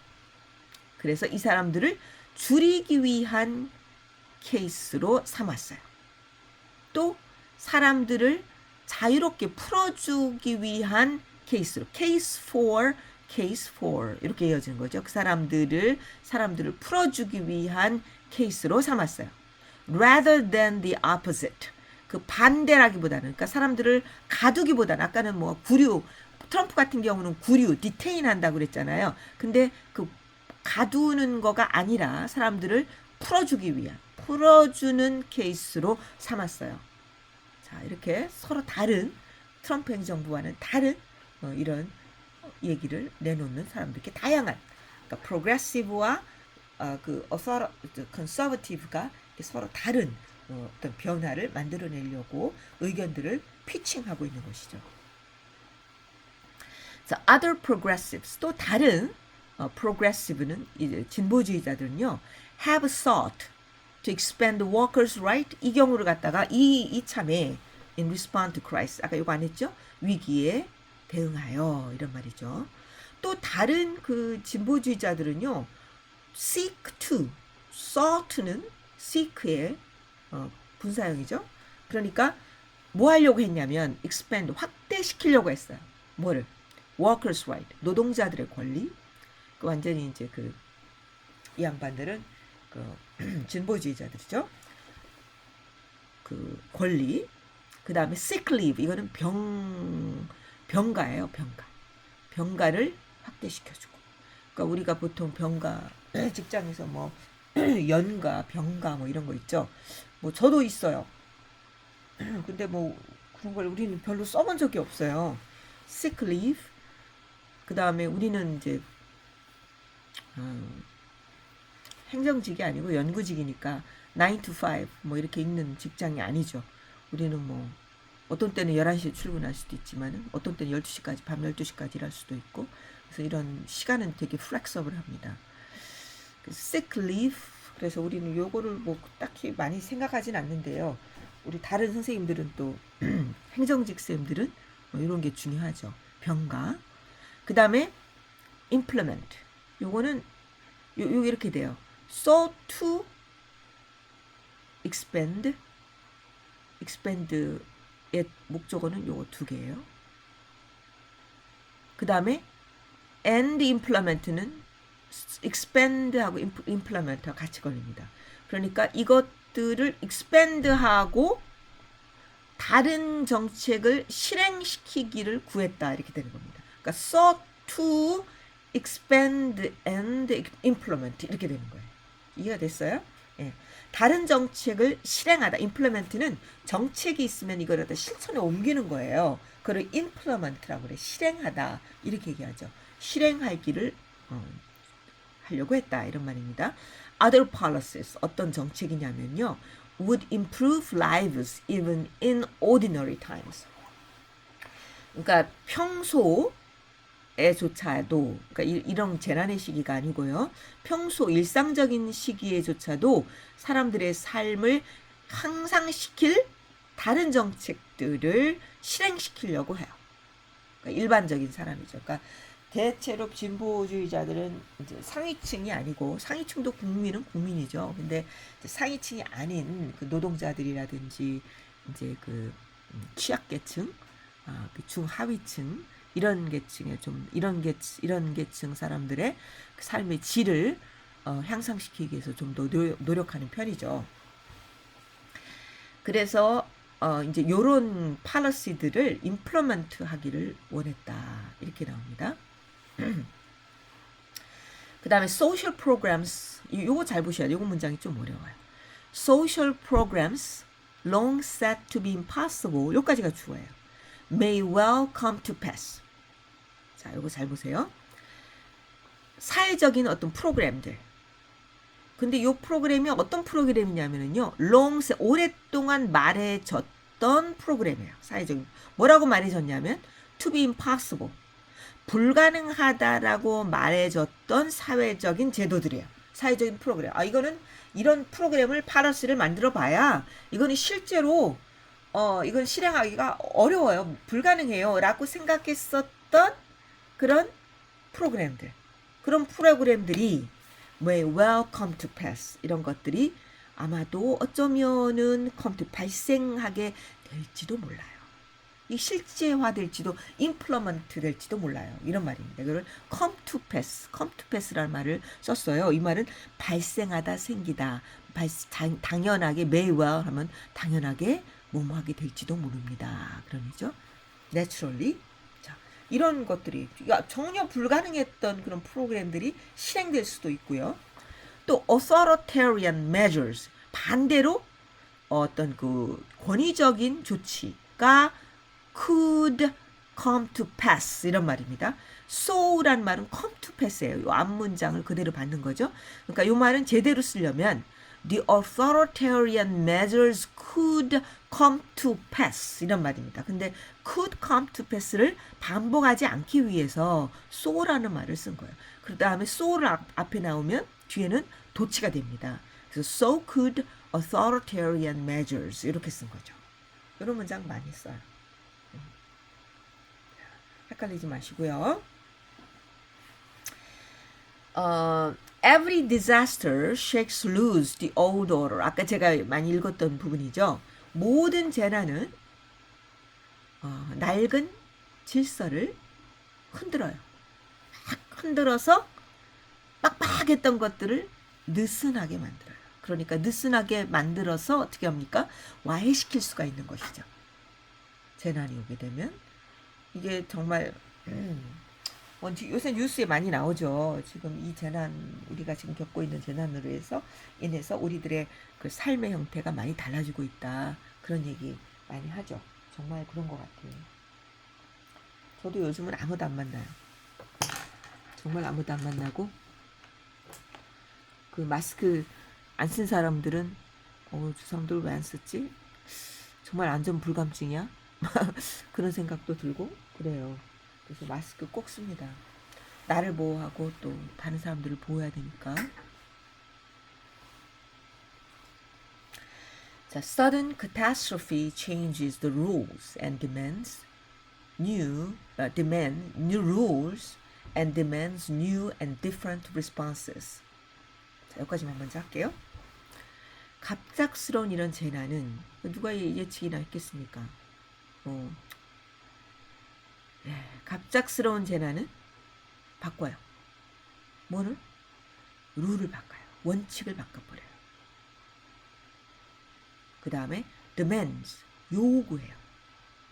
그래서 이 사람들을 줄이기 위한 케이스로 삼았어요. 또 사람들을 자유롭게 풀어주기 위한 케이스로, case for 이렇게 이어지는 거죠. 그 사람들을 풀어주기 위한 케이스로 삼았어요. Rather than the opposite. 그 반대라기보다는, 그러니까 사람들을 가두기보다는, 아까는 뭐 트럼프 같은 경우는 디테인 한다고 그랬잖아요. 근데 그 가두는 거가 아니라 사람들을 풀어주는 케이스로 삼았어요. 자, 이렇게 서로 다른, 트럼프 행정부와는 다른 이런 얘기를 내놓는 사람들, 이렇게 다양한, 그러니까 프로그레시브와 그 컨서버티브가 서로 다른 어떤 변화를 만들어내려고 의견들을 피칭하고 있는 것이죠. 자, other progressives, 또 다른 progressive는 이제 진보주의자들은요, have sought to expand the workers' right. 이 경우를 갖다가 이참에 in response to crisis, 아까 이거 안 했죠? 위기에 대응하여, 이런 말이죠. 또 다른 그 진보주의자들은요, seek to, sought는 seek의 분사형이죠. 그러니까 뭐 하려고 했냐면 expand, 확대시키려고 했어요. 뭐를? workers' right, 노동자들의 권리. 그 완전히 이제 이 양반들은 진보주의자들이죠. 그 권리. 그 다음에 sick leave, 이거는 병가예요. 병가를 확대시켜주고. 그러니까 우리가 보통 병가, 직장에서 뭐 연가, 병가 뭐 이런 거 있죠. 뭐 저도 있어요. 근데 뭐 그런 걸 우리는 별로 써본 적이 없어요. sick leave. 그 다음에 우리는 이제 행정직이 아니고 연구직이니까 9 to 5 뭐 이렇게 있는 직장이 아니죠. 우리는 뭐 어떤 때는 11시에 출근할 수도 있지만 어떤 때는 12시까지, 밤 12시까지 일할 수도 있고, 그래서 이런 시간은 되게 플렉서블합니다. sick leave. 그래서 우리는 요거를 뭐 딱히 많이 생각하진 않는데요. 우리 다른 선생님들은 또 행정직 쌤들은 뭐 이런 게 중요하죠. 병가. 그 다음에 implement. 요거는 요 이렇게 돼요. so to expand의 목적어는 요거 두 개예요. 그 다음에 and implement는 expand하고 implement하고 같이 걸립니다. 그러니까 이것들을 expand하고 다른 정책을 실행시키기를 구했다, 이렇게 되는 겁니다. 그러니까 sought to expand and implement, 이렇게 되는 거예요. 이해가 됐어요? 예. 다른 정책을 실행하다. implement는 정책이 있으면 이걸 갖다 실천에 옮기는 거예요. 그걸 implement라고 그래. 실행하다, 이렇게 얘기하죠. 실행하기를 하려고 했다, 이런 말입니다. Other policies, 어떤 정책이냐면요, would improve lives even in ordinary times. 그러니까 평소에조차도, 그러니까 이런 재난의 시기가 아니고요, 평소 일상적인 시기에조차도 사람들의 삶을 향상시킬 다른 정책들을 실행시키려고 해요. 그러니까 일반적인 사람이죠. 그러니까 대체로 진보주의자들은 이제 상위층이 아니고, 상위층도 국민은 국민이죠. 근데 상위층이 아닌 그 노동자들이라든지 이제 그 취약계층, 그 중하위층, 이런 계층의 좀 이런 계층 사람들의 그 삶의 질을 향상시키기 위해서 좀 더 노력하는 편이죠. 그래서 이제 요런 policy들을 implement 하기를 원했다. 이렇게 나옵니다. 그 다음에 social programs, 요거 잘 보셔야 돼요. 요거 문장이 좀 어려워요. social programs long set to be impossible, 요까지가 주어예요. may well come to pass. 자, 요거 잘 보세요. 사회적인 어떤 프로그램들. 근데 요 프로그램이 어떤 프로그램이냐면요. long, 오랫동안 말해졌던 프로그램이에요. 사회적인. 뭐라고 말해졌냐면 to be impossible. 불가능하다라고 말해줬던 사회적인 제도들이에요. 사회적인 프로그램. 이거는 이런 프로그램을 파러스를 만들어 봐야 이거는 실제로 이건 실행하기가 어려워요. 불가능해요. 라고 생각했었던 그런 프로그램들. 그런 프로그램들이 may well come to pass. 이런 것들이 아마도 어쩌면은 come to 발생하게 될지도 몰라요. 이 실제화될지도 implement 될지도 몰라요. 이런 말입니다. 이거를 come to pass라는 말을 썼어요. 이 말은 발생하다, 생기다, 당연하게 may well 하면 당연하게 뭐뭐하게 될지도 모릅니다. 그런 의미죠. naturally. 자, 이런 것들이 전혀 불가능했던 그런 프로그램들이 실행될 수도 있고요. 또 authoritarian measures, 반대로 어떤 그 권위적인 조치가 could come to pass, 이런 말입니다. so란 말은 come to pass예요. 이 앞문장을 그대로 받는 거죠. 그러니까 이 말은 제대로 쓰려면 the authoritarian measures could come to pass, 이런 말입니다. 근데 could come to pass를 반복하지 않기 위해서 so라는 말을 쓴 거예요. 그 다음에 so를 앞에 나오면 뒤에는 도치가 됩니다. 그래서 so could authoritarian measures, 이렇게 쓴 거죠. 이런 문장 많이 써요. 헷갈리지 마시고요. Every disaster shakes loose the old order. 아까 제가 많이 읽었던 부분이죠. 모든 재난은 낡은 질서를 흔들어요. 막 흔들어서 빡빡했던 것들을 느슨하게 만들어요. 그러니까 느슨하게 만들어서 어떻게 합니까? 와해시킬 수가 있는 것이죠. 재난이 오게 되면. 이게 정말 요새 뉴스에 많이 나오죠. 지금 이 재난, 우리가 지금 겪고 있는 재난으로 인해서 우리들의 그 삶의 형태가 많이 달라지고 있다. 그런 얘기 많이 하죠. 정말 그런 것 같아요. 저도 요즘은 아무도 안 만나요. 정말 아무도 안 만나고, 그 마스크 안 쓴 사람들은 주상들 왜 안 썼지? 정말 안전 불감증이야? 그런 생각도 들고 그래요. 그래서 마스크 꼭 씁니다. 나를 보호하고 또 다른 사람들을 보호해야 되니까. 자, sudden catastrophe changes the rules and demands new rules and demands new and different responses. 자, 여기까지만 먼저 할게요. 갑작스러운 이런 재난은 누가 예측이나 했겠습니까? 갑작스러운 재난은 바꿔요. 뭐를? 룰을 바꿔요. 원칙을 바꿔버려요. 그 다음에 demands, 요구해요.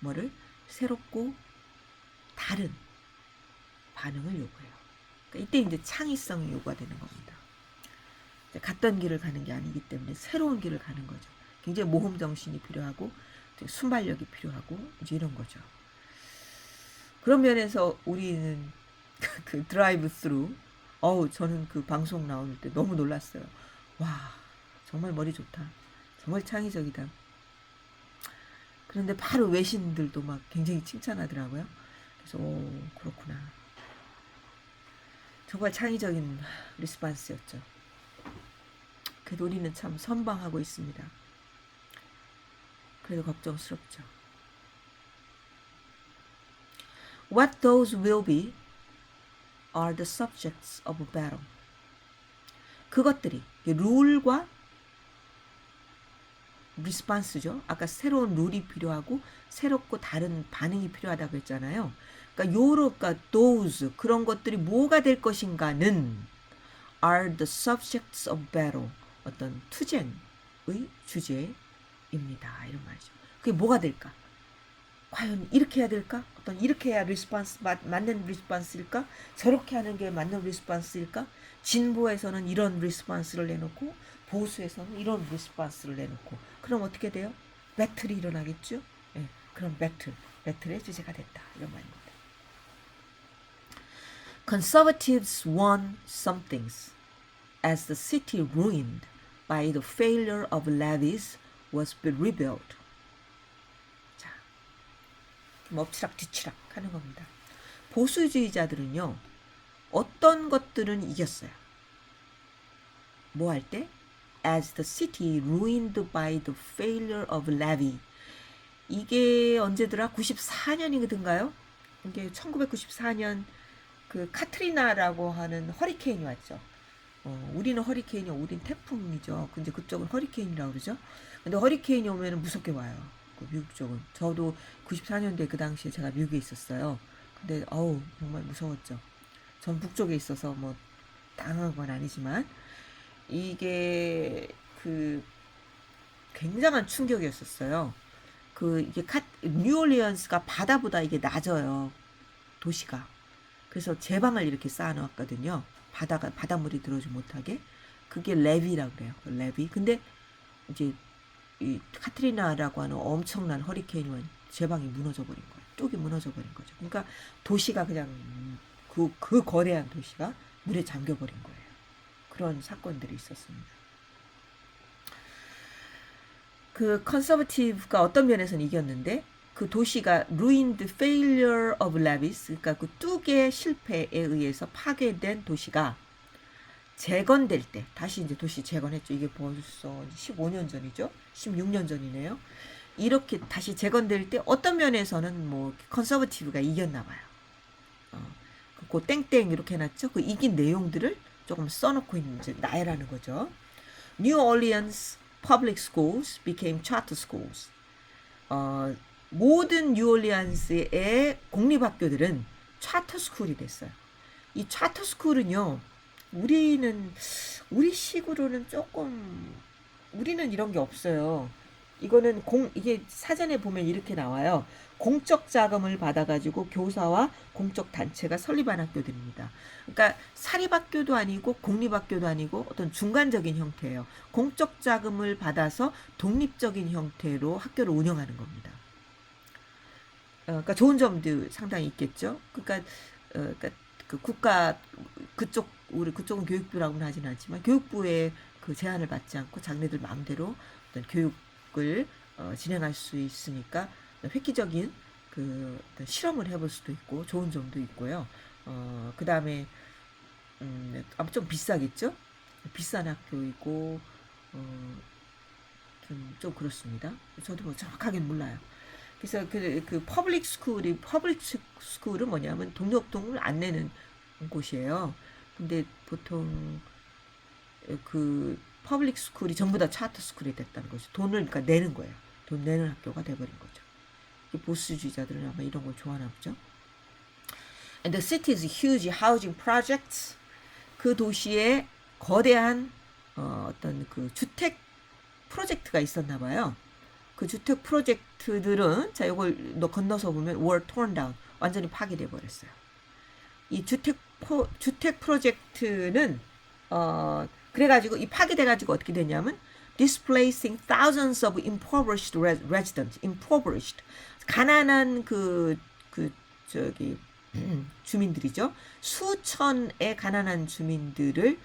뭐를? 새롭고 다른 반응을 요구해요. 그러니까 이때 이제 창의성이 요구가 되는 겁니다. 갔던 길을 가는 게 아니기 때문에 새로운 길을 가는 거죠. 굉장히 모험 정신이 필요하고 순발력이 필요하고 이제 이런 거죠. 그런 면에서 우리는 그 드라이브 스루, 저는 그 방송 나올 때 너무 놀랐어요. 와, 정말 머리 좋다. 정말 창의적이다. 그런데 바로 외신들도 막 굉장히 칭찬하더라고요. 그래서 그렇구나. 정말 창의적인 리스판스였죠. 그래도 우리는 참 선방하고 있습니다. 그래도 걱정스럽죠. What those will be are the subjects of a battle. 그것들이 룰과 리스판스죠. 아까 새로운 룰이 필요하고 새롭고 다른 반응이 필요하다고 했잖아요. 그러니까 요로가 those, 그런 것들이 뭐가 될 것인가는 are the subjects of battle, 어떤 투쟁의 주제입니다. 이런 말이죠. 그게 뭐가 될까? 과연 이렇게 해야 될까? 어떤 이렇게 해야 맞는 리스폰스일까? 저렇게 하는 게 맞는 리스폰스일까? 진보에서는 이런 리스폰스를 내놓고 보수에서는 이런 리스폰스를 내놓고 그럼 어떻게 돼요? 배틀이 일어나겠죠? 예, 그럼 배틀의 주제가 됐다 이런 말입니다. Conservatives won some things as the city ruined by the failure of levees was rebuilt. 자, 엎치락뒤치락 하는 겁니다. 보수주의자들은요, 어떤 것들은 이겼어요. 뭐 할 때? As the city ruined by the failure of levee. 이게 언제더라? 94년이거든가요? 이게 1994년 그 카트리나라고 하는 허리케인이 왔죠. 우리는 허리케인이 우린 태풍이죠. 근데 그쪽은 허리케인이라고 그러죠. 근데 허리케인이 오면 무섭게 와요. 그 미국 쪽은. 저도 94년도에 그 당시에 제가 미국에 있었어요. 근데 정말 무서웠죠. 전 북쪽에 있어서 뭐 당한 건 아니지만 이게 그 굉장한 충격이었었어요. 이게 뉴올리언스가 바다보다 이게 낮아요. 도시가. 그래서 제방을 이렇게 쌓아놓았거든요. 바닷물이 들어오지 못하게. 그게 레비라고 그래요. 레비. 근데 이제 이 카트리나라고 하는 엄청난 허리케인이 온 제방이 무너져 버린 거예요. 뚝이 무너져 버린 거죠. 그러니까 도시가 그냥 그 거대한 도시가 물에 잠겨 버린 거예요. 그런 사건들이 있었습니다. 그 컨서버티브가 어떤 면에서는 이겼는데 그 도시가 ruined failure of levees, 그러니까 그 뚝의 실패에 의해서 파괴된 도시가 재건될 때 다시 이제 도시 재건했죠. 이게 벌써 15년 전이죠. 16년 전이네요. 이렇게 다시 재건될 때 어떤 면에서는 뭐 컨서버티브가 이겼나 봐요. 그 땡땡 이렇게 해놨죠. 그 이긴 내용들을 조금 써놓고 있는 이제 나열하는 거죠. New Orleans public schools became charter schools. 모든 뉴올리언스의 공립학교들은 차터 스쿨이 됐어요. 이 차터 스쿨은요, 우리 식으로는 조금, 우리는 이런 게 없어요. 이게 사전에 보면 이렇게 나와요. 공적 자금을 받아가지고 교사와 공적 단체가 설립한 학교들입니다. 그러니까 사립학교도 아니고 공립학교도 아니고 어떤 중간적인 형태예요. 공적 자금을 받아서 독립적인 형태로 학교를 운영하는 겁니다. 그러니까 좋은 점도 상당히 있겠죠. 그러니까 그 국가 우리 그쪽은 교육부라고는 하지는 않지만 교육부의 그 제한을 받지 않고 자기네들 마음대로 어떤 교육을 진행할 수 있으니까 획기적인 그 어떤 실험을 해볼 수도 있고 좋은 점도 있고요. 그 다음에 아마 좀 비싸겠죠. 비싼 학교이고 좀 그렇습니다. 저도 뭐 정확하게는 몰라요. 그래서 그 퍼블릭 스쿨은 뭐냐면 등록금을 안 내는 곳이에요. 근데 보통 그 퍼블릭 스쿨이 전부 다 차터 스쿨이 됐다는 거죠. 돈을 그러니까 내는 거예요. 돈 내는 학교가 돼버린 거죠. 보수주의자들은 아마 이런 걸 좋아하나 보죠. And the city's huge housing projects, 그 도시에 거대한 어떤 그 주택 프로젝트가 있었나 봐요. 그 주택 프로젝트들은 자 이걸 건너서 보면 were torn down, 완전히 파괴돼 버렸어요. 이 주택 프로젝트는 그래가지고 이 파괴돼가지고 어떻게 되냐면 displacing thousands of impoverished residents, impoverished 가난한 주민들이죠. 수천의 가난한 주민들을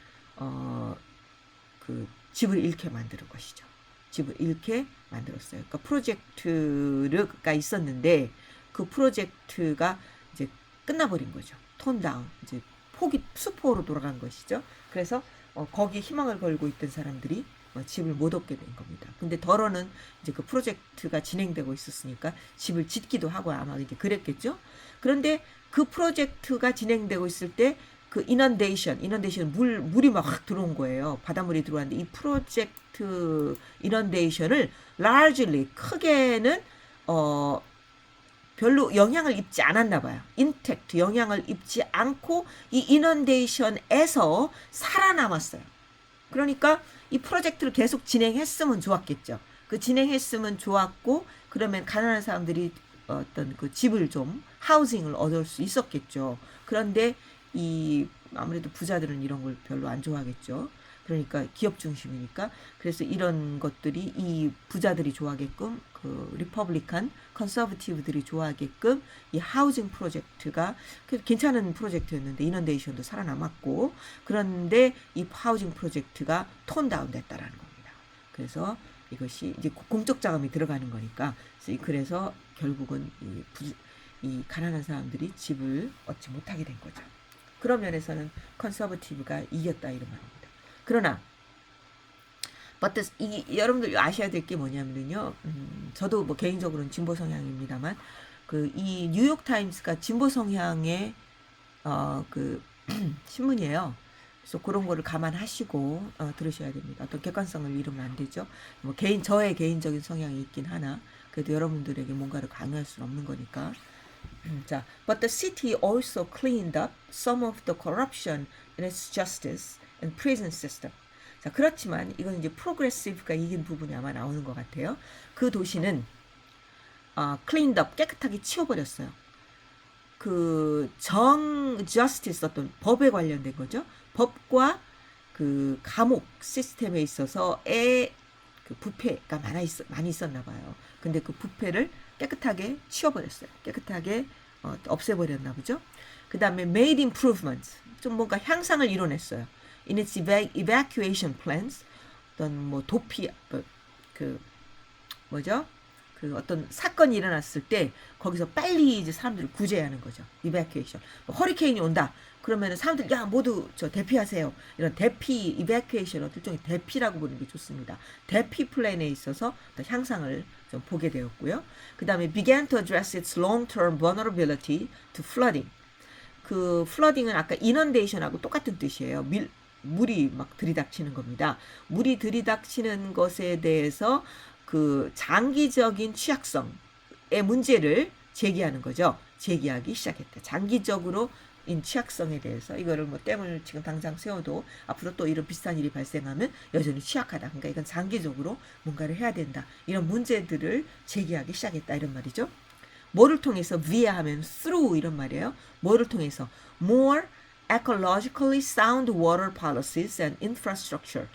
그 집을 잃게 만드는 것이죠. 집을 잃게 만들었어요. 그러니까 프로젝트가 있었는데 그 프로젝트가 이제 끝나버린 거죠. 톤다운, 이제 수포로 돌아간 것이죠. 그래서 거기에 희망을 걸고 있던 사람들이 집을 못 얻게 된 겁니다. 근데 덜어는 이제 그 프로젝트가 진행되고 있었으니까 집을 짓기도 하고 아마 이게 그랬겠죠. 그런데 그 프로젝트가 진행되고 있을 때 그 이넌데이션 물이 막 확 들어온 거예요. 바닷물이 들어왔는데 이 프로젝트 이넌데이션을 largely 크게는 별로 영향을 입지 않았나 봐요. 인텍트 영향을 입지 않고 이 이넌데이션에서 살아남았어요. 그러니까 이 프로젝트를 계속 진행했으면 좋았겠죠. 그 진행했으면 좋았고 그러면 가난한 사람들이 어떤 그 집을 좀 하우징을 얻을 수 있었겠죠. 그런데 이 아무래도 부자들은 이런 걸 별로 안 좋아하겠죠. 그러니까 기업 중심이니까. 그래서 이런 것들이 이 부자들이 좋아하게끔 그 리퍼블리칸 컨서버티브들이 좋아하게끔 이 하우징 프로젝트가 괜찮은 프로젝트였는데 이넌데이션도 살아남았고, 그런데 이 하우징 프로젝트가 톤 다운 됐다라는 겁니다. 그래서 이것이 이제 공적 자금이 들어가는 거니까, 그래서 결국은 이 가난한 사람들이 집을 얻지 못하게 된 거죠. 그런 면에서는 컨서버티브가 이겼다 이런 말입니다. 그러나 여러분들 아셔야 될 게 뭐냐면요, 저도 뭐 개인적으로는 진보 성향입니다만, 그 이 뉴욕 타임스가 진보 성향의 그 신문이에요. 그래서 그런 거를 감안하시고 들으셔야 됩니다. 어떤 객관성을 잃으면 안 되죠. 뭐 저의 개인적인 성향이 있긴 하나 그래도 여러분들에게 뭔가를 강요할 수는 없는 거니까. 자, but the city also cleaned up some of the corruption in its justice and prison system. 자, 그렇지만 이건 이제 프로그레시브가 이긴 부분이 아마 나오는 것 같아요. 그 도시는 cleaned up, 깨끗하게 치워버렸어요. 그 justice 어떤 법에 관련된 거죠. 법과 그 감옥 시스템에 있어서의 그 부패가 많이 있었나 봐요. 근데 그 부패를 깨끗하게 치워버렸어요. 깨끗하게 없애버렸나 보죠. 그 다음에 made improvements, 좀 뭔가 향상을 이뤄냈어요. In its evacuation plans, 어떤 뭐 도피, 그 뭐죠? 그 어떤 사건이 일어났을 때 거기서 빨리 이제 사람들을 구제하는 거죠. evacuation. 허리케인이 온다. 그러면 사람들 야 모두 저 대피하세요. 이런 대피, evacuation 일종의 대피라고 부르는 게 좋습니다. 대피 플랜에 있어서 더 향상을 좀 보게 되었고요. 그 다음에 began to address its long-term vulnerability to flooding. 그 flooding은 아까 inundation하고 똑같은 뜻이에요. 물이 막 들이닥치는 겁니다. 물이 들이닥치는 것에 대해서 그 장기적인 취약성의 문제를 제기하는 거죠. 제기하기 시작했다. 장기적으로 인 취약성에 대해서 이거를 뭐 댐을 지금 당장 세워도 앞으로 또 이런 비슷한 일이 발생하면 여전히 취약하다. 그러니까 이건 장기적으로 뭔가를 해야 된다. 이런 문제들을 제기하기 시작했다 이런 말이죠. 뭐를 통해서 via 하면 through 이런 말이에요. 뭐를 통해서 more ecologically sound water policies and infrastructure.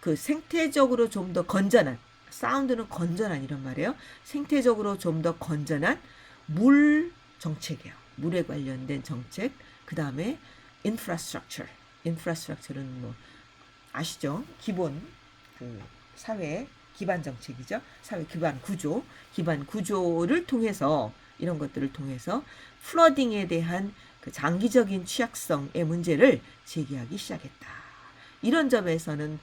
그 생태적으로 좀 더 건전한, 사운드는 건전한 이런 말이에요. 생태적으로 좀 더 건전한 물 정책이에요. 물에 관련된 정책. 그 다음에 infrastructure. infrastructure는 뭐 아시죠? 기본 그 사회 기반 정책이죠. 사회 기반 구조, 기반 구조를 통해서 이런 것들을 통해서 플러딩에 대한 그 장기적인 취약성의 문제를 제기하기 시작했다. 이런 점에서는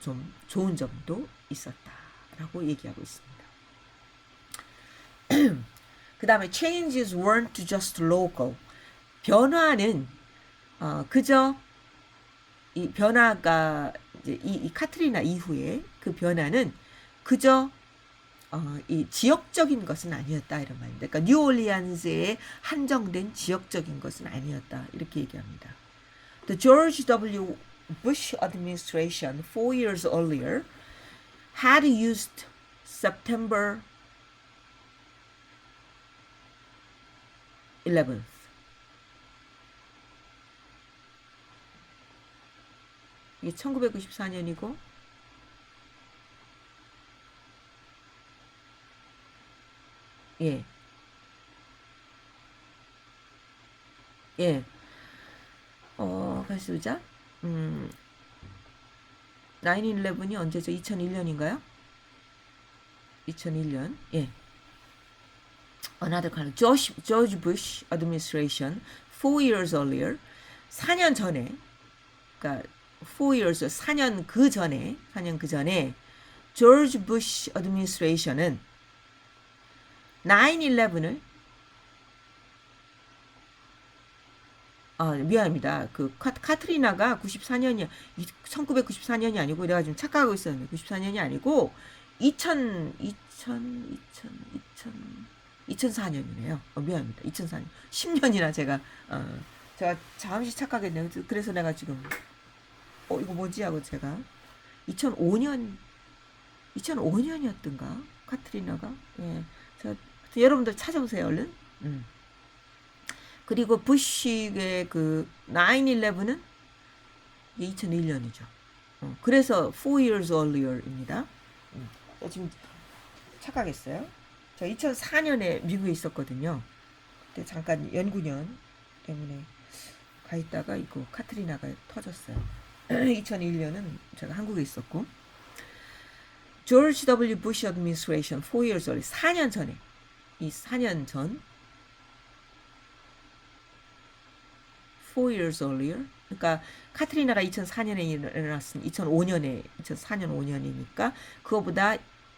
좀 좋은 점도 있었다라고 얘기하고 있습니다. 그 다음에 changes weren't just local. 변화는 그저 이 변화가 이제 이 카트리나 이후에 그 변화는 그저 이 지역적인 것은 아니었다 이런 말입니다. 그러니까 뉴올리안스에 한정된 지역적인 것은 아니었다 이렇게 얘기합니다. The George W. Bush administration 4 years earlier had used September 11th. 이게 1994년이고 예. 예. 다시 보자. 9/11이 언제죠? 2001년인가요? 2001년. 예. Another kind of George Bush administration 4 years earlier. 4년 전에. 그러니까 4 years 4년 그 전에 George Bush administration은 9/11을 미안합니다. 그 카트리나가 1994년이 아니고 내가 지금 착각하고 있었는데 94년이 아니고 2004년이네요. 미안합니다. 2004년. 10년이나 제가 잠시 착각했네요. 그래서 내가 지금 이거 뭐지 하고 제가 2005년이었던가? 카트리나가. 예. 여러분들 찾아보세요, 얼른. 그리고 부시의 그 9/11은 2001년이죠. 그래서 4 years earlier입니다. 지금 착각했어요. 저 2004년에 미국에 있었거든요. 그때 잠깐 연구년 때문에 가 있다가 이거 카트리나가 터졌어요. 2001년은 제가 한국에 있었고, 조지 W. 부시 administration 4 years early, 4년 전에, 이 4년 전 4 years earlier. 그러니까 카트리나가 2004년에 일어났으니 2004년 5년이니까 그거보다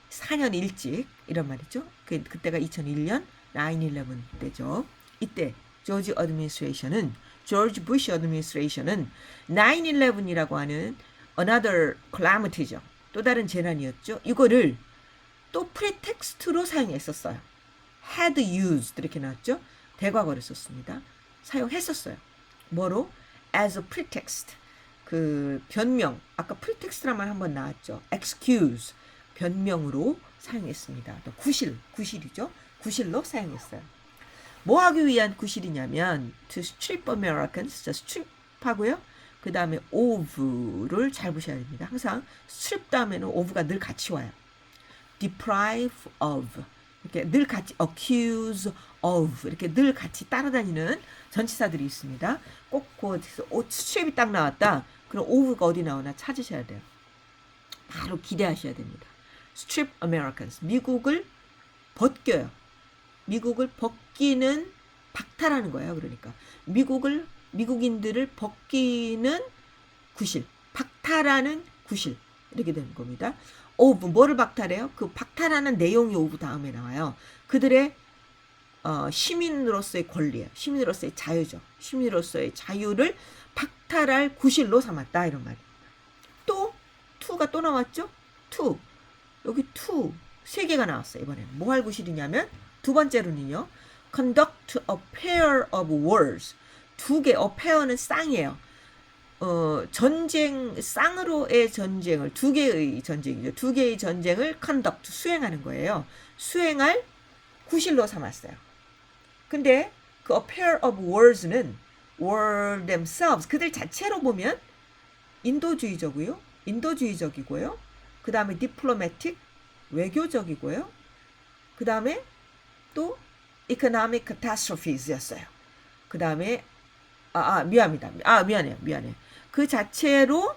4년 일찍 이런 말이죠. 그때가 2001년 9/11 때죠. 이때 조지 부시 어드미니스트레이션은 9/11이라고 하는 another calamity죠. 또 다른 재난이었죠. 이거를 또 프리텍스트로 사용했었어요. had used 이렇게 나왔죠. 대과거를 썼습니다. 사용했었어요. 뭐로? as a pretext. 그 변명. 아까 pretext란 말 한번 나왔죠. excuse. 변명으로 사용했습니다. 또 구실이죠. 구실로 사용했어요. 뭐 하기 위한 구실이냐면 to strip Americans. 자, strip하고요. 그 다음에 of를 잘 보셔야 됩니다. 항상 strip 다음에는 of가 늘 같이 와요. deprive of. 이렇게 늘 같이 accuse of 이렇게 늘 같이 따라다니는 전치사들이 있습니다. 꼭 strip이 딱 나왔다. 그럼 of가 어디 나오나 찾으셔야 돼요. 바로 기대하셔야 됩니다. strip Americans. 미국을 벗겨요. 미국을 벗기는, 박탈하는 거예요. 그러니까 미국인들을 벗기는 구실, 박탈하는 구실 이렇게 되는 겁니다. of 뭐를 박탈해요? 그 박탈하는 내용이 of 다음에 나와요. 그들의 시민으로서의 권리예요. 시민으로서의 자유죠. 시민으로서의 자유를 박탈할 구실로 삼았다 이런 말입니다. 또 to가 또 나왔죠? to. 여기 to 3개가 나왔어요. 이번에 뭐 할 구실이냐면 두 번째로는요. conduct a pair of wars. 2개, a pair는 쌍이에요. 전쟁, 쌍으로의 전쟁을, 2개의 전쟁이죠. 2개의 전쟁을 conduct, 수행하는 거예요. 수행할 구실로 삼았어요. 근데 그 a pair of wars는 war themselves, 그들 자체로 보면 인도주의적이고요. 그 다음에 diplomatic, 외교적이고요. 그 다음에 또 economic catastrophes였어요. 그 다음에 미안해요. 그 자체로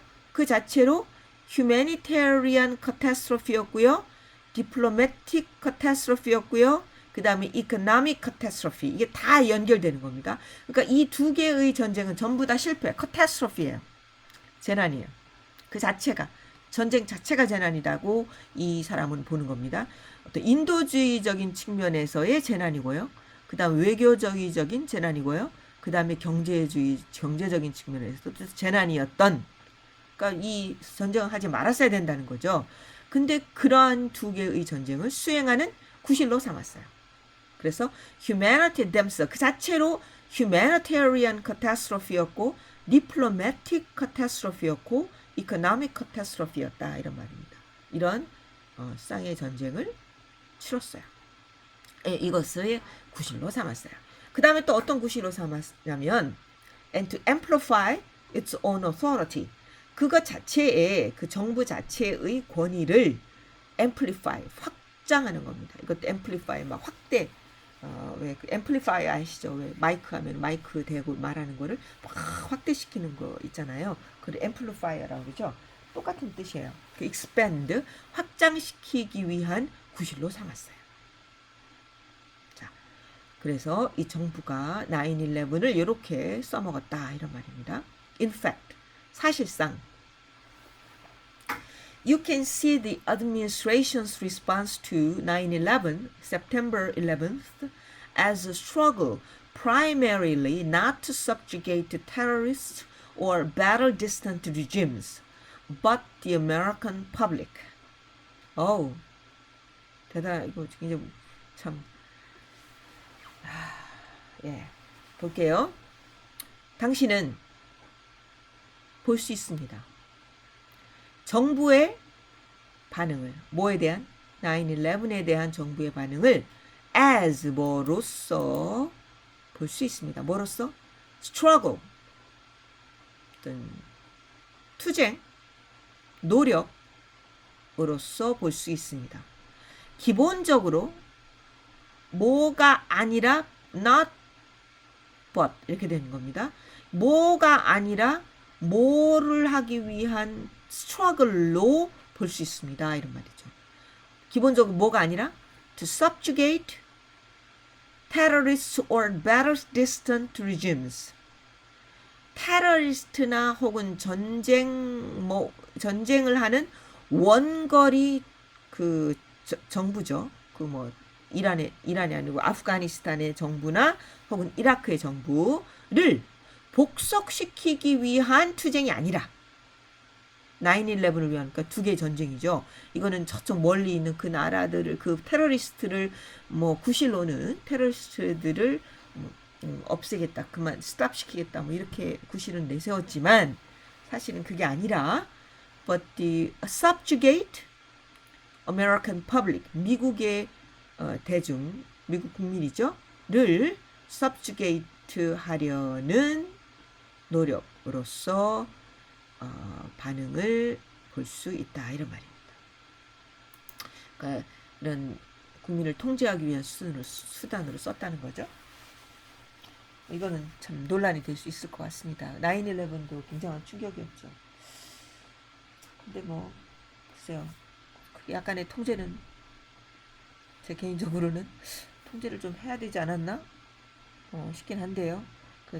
humanitarian catastrophe였고요. diplomatic catastrophe였고요. 그 다음에 economic catastrophe. 이게 다 연결되는 겁니다. 그러니까 이 2개의 전쟁은 전부 다 실패, catastrophe예요. 재난이에요. 그 자체가, 전쟁 자체가 재난이라고 이 사람은 보는 겁니다. 어떤 인도주의적인 측면에서의 재난이고요. 그 다음 외교적인 재난이고요. 그 다음에 경제적인 측면에서도 재난이었던, 그러니까 이 전쟁을 하지 말았어야 된다는 거죠. 근데 그러한 2개의 전쟁을 수행하는 구실로 삼았어요. 그래서 humanity themselves, 그 자체로 humanitarian catastrophe였고 diplomatic catastrophe였고 economic catastrophe였다 이런 말입니다. 이런 쌍의 전쟁을 치렀어요. 이것을 구실로 삼았어요. 그 다음에 또 어떤 구실로 삼았냐면 and to amplify its own authority. 그것 자체의, 그 정부 자체의 권위를 amplify, 확장하는 겁니다. 이것도 amplify, 막 확대. 왜 그 amplify 아시죠? 왜 마이크 하면 마이크 대고 말하는 거를 막 확대시키는 거 있잖아요. 그걸 amplifier라고 그러죠. 똑같은 뜻이에요. 그 expand, 확장시키기 위한 구실로 삼았어요. 자, 그래서 이 정부가 9/11을 이렇게 써먹었다 이런 말입니다. In fact, 사실상 you can see the administration's response to 9/11, September 11th, as a struggle primarily not to subjugate terrorists or battle distant regimes, but the American public. 이거 이제 참, 볼게요. 당신은 볼 수 있습니다. 정부의 반응을, 뭐에 대한? 9/11에 대한 정부의 반응을 as 뭐로서 볼 수 있습니다. 뭐로서? struggle, 어떤 투쟁, 노력으로서 볼 수 있습니다. 기본적으로 뭐가 아니라 not but 이렇게 되는 겁니다. 뭐가 아니라 뭐를 하기 위한 struggle로 볼 수 있습니다. 이런 말이죠. 기본적으로 뭐가 아니라 to subjugate terrorists or better distant regimes. 테러리스트나 혹은 전쟁을 하는 원거리 그 정부죠. 그 뭐 이란이 아니고 아프가니스탄의 정부나 혹은 이라크의 정부를 복속시키기 위한 투쟁이 아니라 9/11을 위한, 그러니까 두 개의 전쟁이죠. 이거는 저쪽 멀리 있는 그 나라들을, 그 테러리스트를 뭐 구실로는 테러리스트들을 없애겠다, 그만 스탑 시키겠다, 뭐 이렇게 구실은 내세웠지만 사실은 그게 아니라 but the subjugate American public, 미국의 대중, 미국 국민이죠, 를 subjugate 하려는 노력으로서 반응을 볼 수 있다, 이런 말입니다. 그러니까 이런 국민을 통제하기 위한 수단으로 썼다는 거죠. 이거는 참 논란이 될 수 있을 것 같습니다. 9/11도 굉장한 충격이었죠. 근데 뭐 글쎄요, 약간의 통제는 제 개인적으로는 통제를 좀 해야 되지 않았나 싶긴 한데요.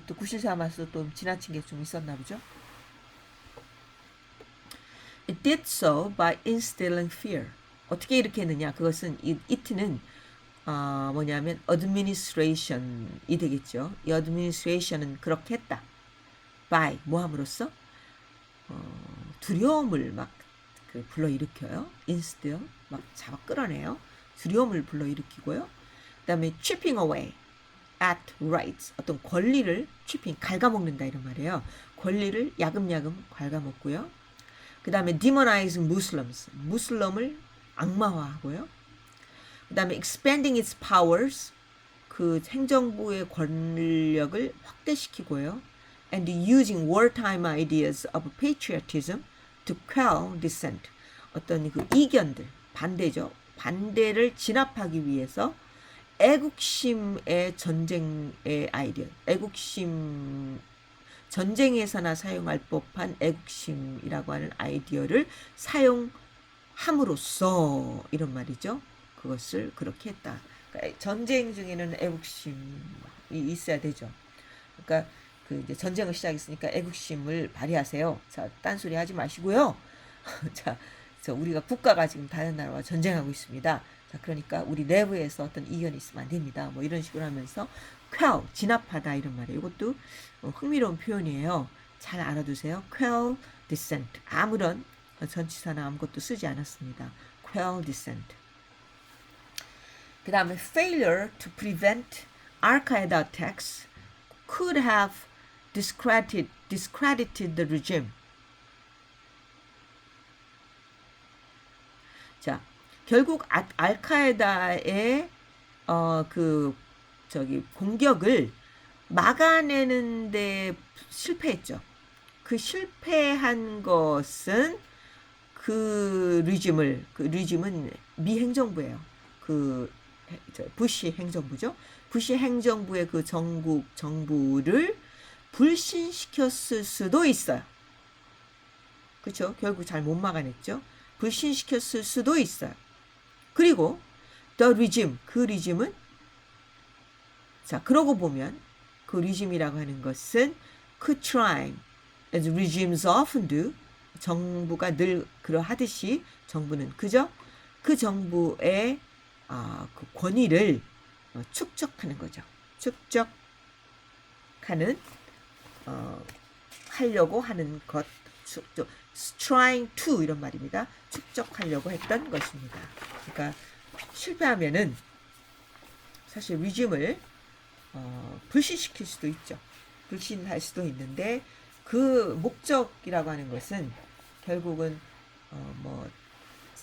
또 구실 삼아서 또 지나친 게 좀 있었나 보죠. It did so by instilling fear. 어떻게 이렇게 했느냐? 그것은 it는 뭐냐면 administration이 되겠죠. 이 administration은 그렇게 했다. by 뭐함으로써 두려움을 막 불러일으켜요. instill 막 잡아 끌어내요. 두려움을 불러일으키고요. 그다음에 chipping away at rights, 어떤 권리를 chipping 갉아먹는다, 이런 말이에요. 권리를 야금야금 갉아먹고요. 그 다음에 demonizing Muslims, 무슬럼을 악마화하고요. 그 다음에 expanding its powers, 그 행정부의 권력을 확대시키고요. and using wartime ideas of patriotism to quell dissent, 어떤 그 이견들, 반대죠. 반대를 진압하기 위해서 애국심의 전쟁의 아이디어, 애국심, 전쟁에서나 사용할 법한 애국심이라고 하는 아이디어를 사용함으로써, 이런 말이죠. 그것을 그렇게 했다. 그러니까 전쟁 중에는 애국심이 있어야 되죠. 그러니까 그 이제 전쟁을 시작했으니까 애국심을 발휘하세요. 자, 딴소리 하지 마시고요. 자, 우리가 국가가 지금 다른 나라와 전쟁하고 있습니다. 자, 그러니까 우리 내부에서 어떤 이견이 있으면 안 됩니다. 뭐 이런 식으로 하면서 quell, 진압하다, 이런 말이에요. 이것도 흥미로운 표현이에요. 잘 알아두세요. quell dissent. 아무런 전치사나 아무것도 쓰지 않았습니다. quell dissent. 그 다음에 failure to prevent Al-Qaeda attacks could have discredited the regime. 자, 결국 알카에다의 공격을 막아내는데 실패했죠. 그 실패한 것은 그 리즘은 미 행정부예요. 부시 행정부죠. 부시 행정부의 그 정부를 불신시켰을 수도 있어요. 그렇죠? 결국 잘 못 막아냈죠. 불신시켰을 수도 있어요. 그리고 the regime, 그 리즘은, 자, 그러고 보면 그 리즘이라고 하는 것은 could try, as regimes often do, 정부가 늘 그러하듯이 정부는, 그죠? 그 정부의 그 권위를 축적하는 거죠. 축적하는 하려고 하는 것, trying to, 이런 말입니다. 축적하려고 했던 것입니다. 그러니까 실패하면은 사실 리즘을 불신시킬 수도 있죠. 불신할 수도 있는데 그 목적이라고 하는 것은 결국은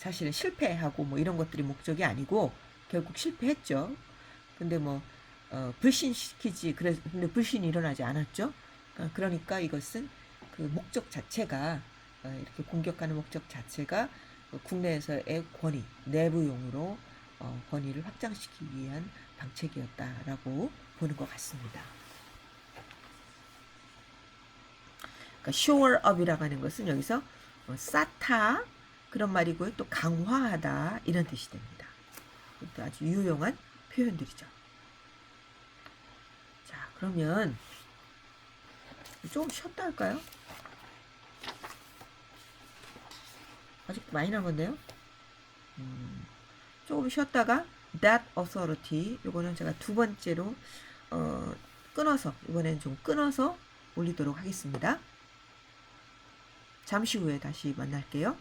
사실은 실패하고 뭐 이런 것들이 목적이 아니고 결국 실패했죠. 근데 뭐 불신시키지 근데 불신이 일어나지 않았죠. 그러니까 이것은 그 목적 자체가 이렇게 공격하는 목적 자체가 국내에서의 권위, 내부용으로 권위를 확장시키기 위한 방책이었다라고 보는 것 같습니다. 그러니까 shore up이라고 하는 것은 여기서 쌓다 그런 말이고요. 또 강화하다 이런 뜻이 됩니다. 또 아주 유용한 표현들이죠. 자, 그러면 조금 쉬었다 할까요? 아직도 많이 남았네요. 조금 쉬었다가 that authority 요거는 제가 두 번째로 끊어서 이번에는 좀 끊어서 올리도록 하겠습니다. 잠시 후에 다시 만날게요.